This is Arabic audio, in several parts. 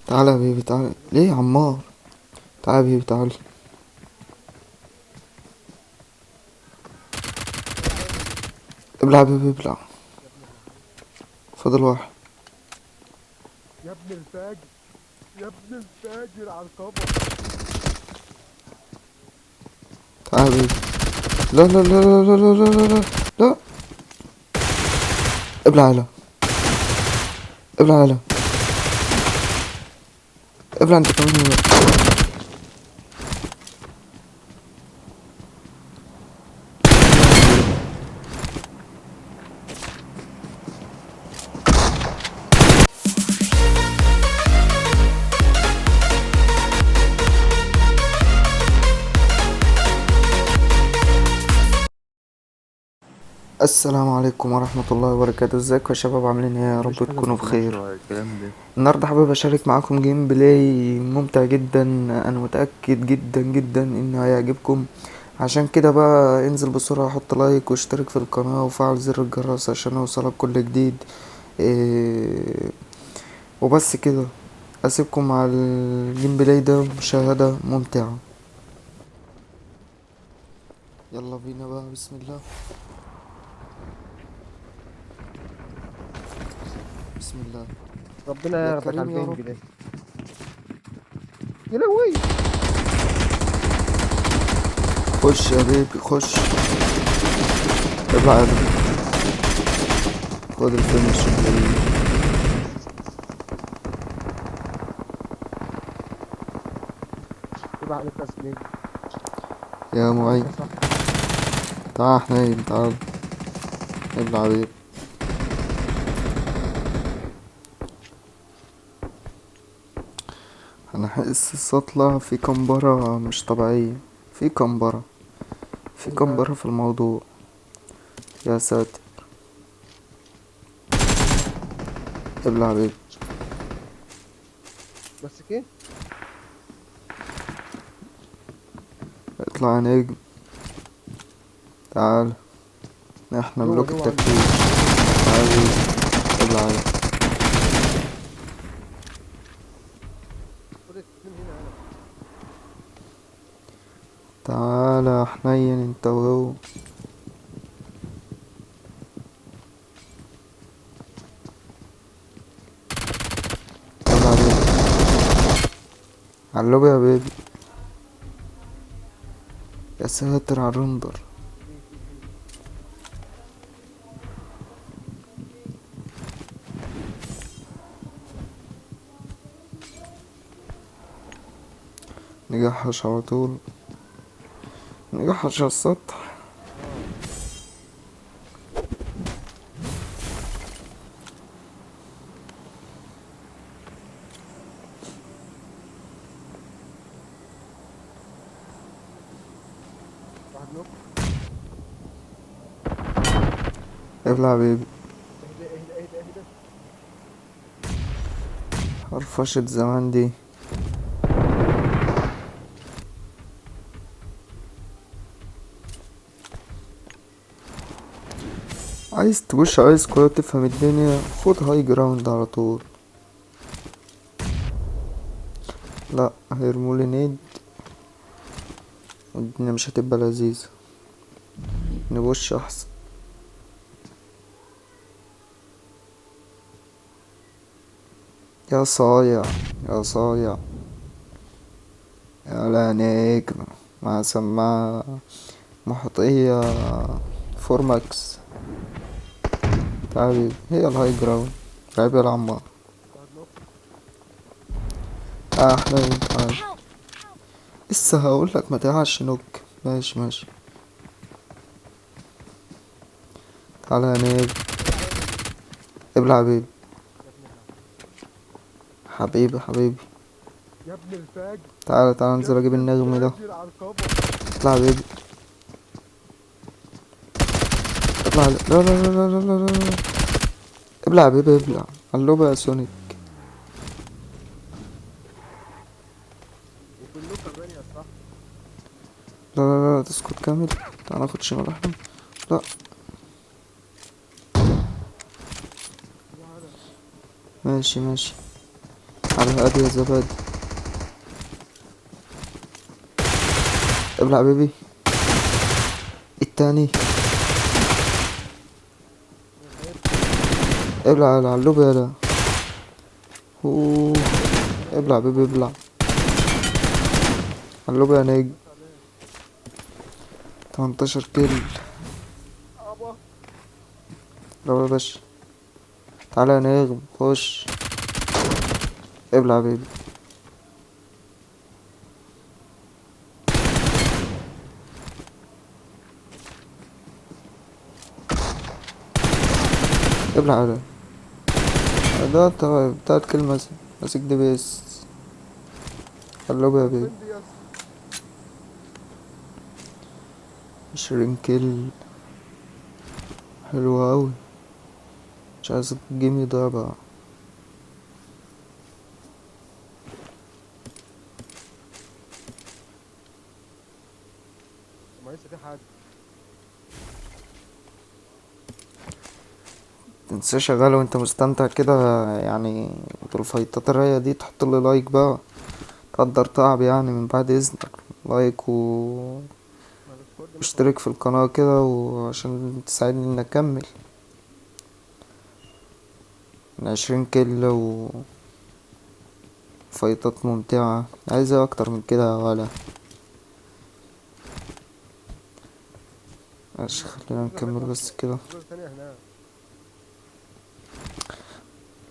تعالى يا بيبي تعالى، ليه يا عمار؟ تعالى يا بيبي تعالى. ابلع يا بيبي ابلع. يا ابن اللعيبه. فاضل واحد. يا ابن الفاجر. يا ابن الفاجر على الكفر. تعالى يا بيبي. لا لا لا لا لا لا لا لا لا لا. ابلع يلا. ابلع يلا. ابلع انت كمان يلا. السلام عليكم ورحمة الله وبركاته. ازيكم يا شباب؟ عاملين ايه؟ يا رب مفيش حاجة تكونوا اسمها مصر بخير. ولا الكلام ده. النهاردة حابب اشارك معاكم جيم بلاي ممتع جدا. انا متأكد جدا جدا انه هيعجبكم. عشان كده بقى انزل بسرعة، حط لايك واشترك في القناة وفعل زر الجرس عشان يوصلك كل جديد. إيه وبس كده. اسيبكم مع الجيم بلاي ده مشاهدة ممتعة. يلا بينا بقى، بسم الله. بسم الله. ربنا يا ياخدك على كريم يا البنج رب. ده. يا لهوي. خش يا بيبي خش. ابلع يا بيبي. خد الفينش يا بيبي. يبقى عليك تسليم. يا عايش معين. يا صاحبي. تعال حنين تعال. ابلع يا بيبي. انا حاسس السطلة في كمبرة مش طبيعية. في كمبرة. في ايه بقى؟ كمبرة في الموضوع. يا ساتر. ابلع يا بيبي. بس كده. اطلع يا نجم. تعال. احنا جوه ملوك جوه عندي. التكتيك. تعال يا بيبي. ابلع يا بيبي. خد التسليم هنا انا. تعال يا حنين انت وهو. ابلع يا بيبي. علوبة يا بيبي. يا ساتر على الرندر. في. نجحش على طول. نجحش على السطح. اه. واحد نوك. ابلع يا بيبي. اهدى اهدى اهدى اهدى. فرفشة زمان دي. عايز تبوش، عايز كويس تفهم الدنيا، خد هاي جراوند على طول. لا هيرمولي نيد والدنيا مش هتبقى لذيذة. نبوش احسن. يا صايع. يا صايع. يا لا نجم. مع سماعة محيطية فورماكس. تعالي هي الهاي جراوند. لعب يا العمار. واحد نوك. احلى تعال. لسه هقولك ما تلعبش نوك. ماشي ماشي. تعالى يا نجم. ابلع يا حبيبي. يا ابن اللعيبه. حبيبي حبيبي. يا ابن الفاجر. تعالى تعالى يا انزل اجيب ابن النجم ده. الفاجر على الكفر. اطلع يا بيبي. اطلع. لا لا لا لا لا لا لا. ابلع يا بيبي ابلع. اللوبة يا سونيك. وفي النوك كمان يا صاحبي. لا لا لا تسكت كامل. تعالى ناخد شمال احمد. لا. روح انا. ماشي ماشي. على هادي يا زبادي. ابلع بيبي. التاني. انا خايف. ابلع على اللوب يالا. اوه. ابلع بيبي ابلع. على اللوب يا نجم. بس عليه. 18 كيل. ابا. لو يا باشا. تعالى يا نجم خش. ابلع بيبي. ابلع على ده بتاع الكلمة. ماسك دي بيس. على اللوب يا بيبي. فين دي يس؟ 20 كيل. حلو اوي. مش عايز الجيم يضيع بقى. ما لسه في حد. متنساش شغال وانت مستمتع كده يعني بالفايتات الرايقة دي، تحط لي لايك بقى. تقدر تعب يعني من بعد اذنك. لايك ما السكور دي ما شاء واشترك الله. في القناة كده وعشان تساعدني ان اكمل. من 20 كيلو وفايتات ممتعة. عايز ايه اكتر من كده ولا؟ ماشي خلينا في غابات نكمل بس اصلا. كده. في غابة تانية هناك.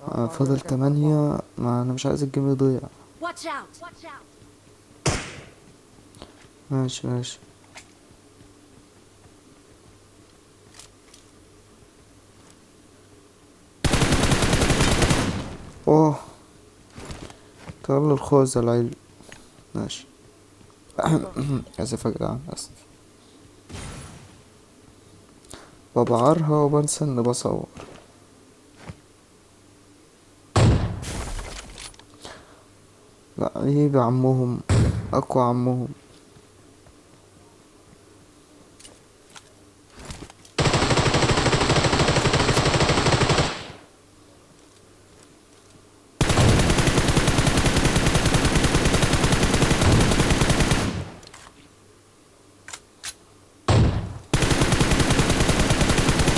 اه واحد فاضل هناك هيبقى 4. 8. ما انا مش عايز الجيم يضيع. Watch out! Watch out! ماشي ماشي. اوه. طلع الخوذة العيل. ماشي. اسف يا جدعان اسف. ببعرها وبنسى اني بصور. لعيب عمهم. اقوى عمهم.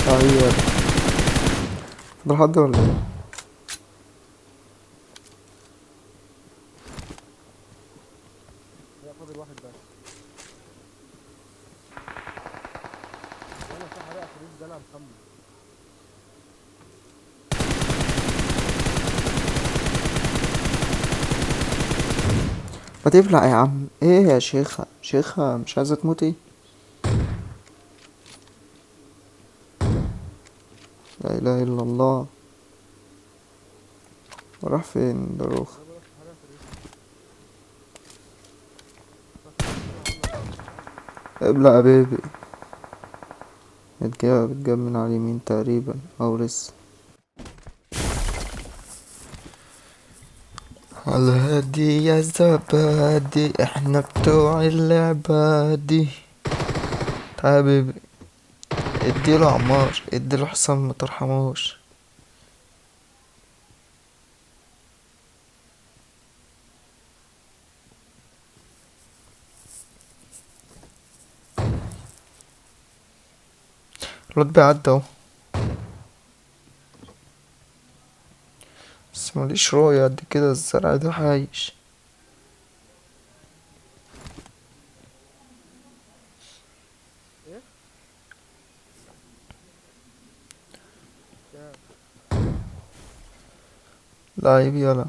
طيب. ده حد ولا ايه؟ لا فاضل واحد بس. ولا في حريقة في الريف ده انا محمد. ما تبلع يا عم. ايه يا شيخة شيخة مش عايزة تموتي. لا اله الا الله. راح فين دروخ؟ انا بقولك في حريقة في الريف. بس انا عامل ايه؟ ابلع يا بيبي. بتجاب من على اليمين تقريبا او لسه. على هادي يا زبادي احنا بتوع اللعبة دي. تعال يا بيبي. اديله عمار اديله حسام مترحموش. الواد بيعدي اهو. بس ماليش رؤية قد كده الزرع ده عايش. ايه؟ كام؟ لعيب يلا.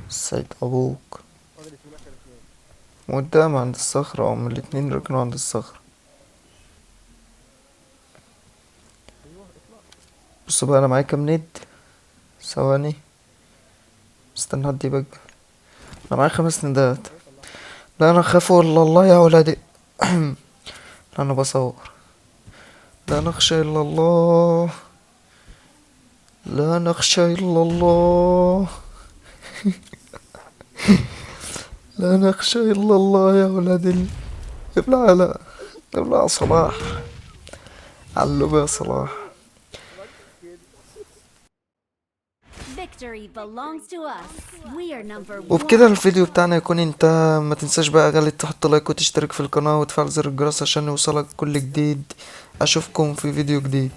سيد ابوك. فاضل 2 اخر 2. قدام عند الصخرة او من الاتنين ركنوا عند الصخرة. ايوه اطلع. بص بقى انا معايا كام ند. ثواني. استنى هدي بقى. انا معايا 5 ندات. ايه طلعت. لا انا خاف والله الله يا ولادي. لا انا بصور. لا نخشى الا الله. لا نخشى الا الله. لا نخشى الا الله يا ولاد ابلع على. ابلع يا صلاح. علم يا صلاح. ما عملتش كده. Victory belongs to us. We are number وبكده one. الفيديو بتاعنا يكون انتهى. ما تنساش بقى يا غالي تحط لايك وتشترك في القناة وتفعل زر الجرس عشان يوصلك كل جديد. اشوفكم في فيديو جديد.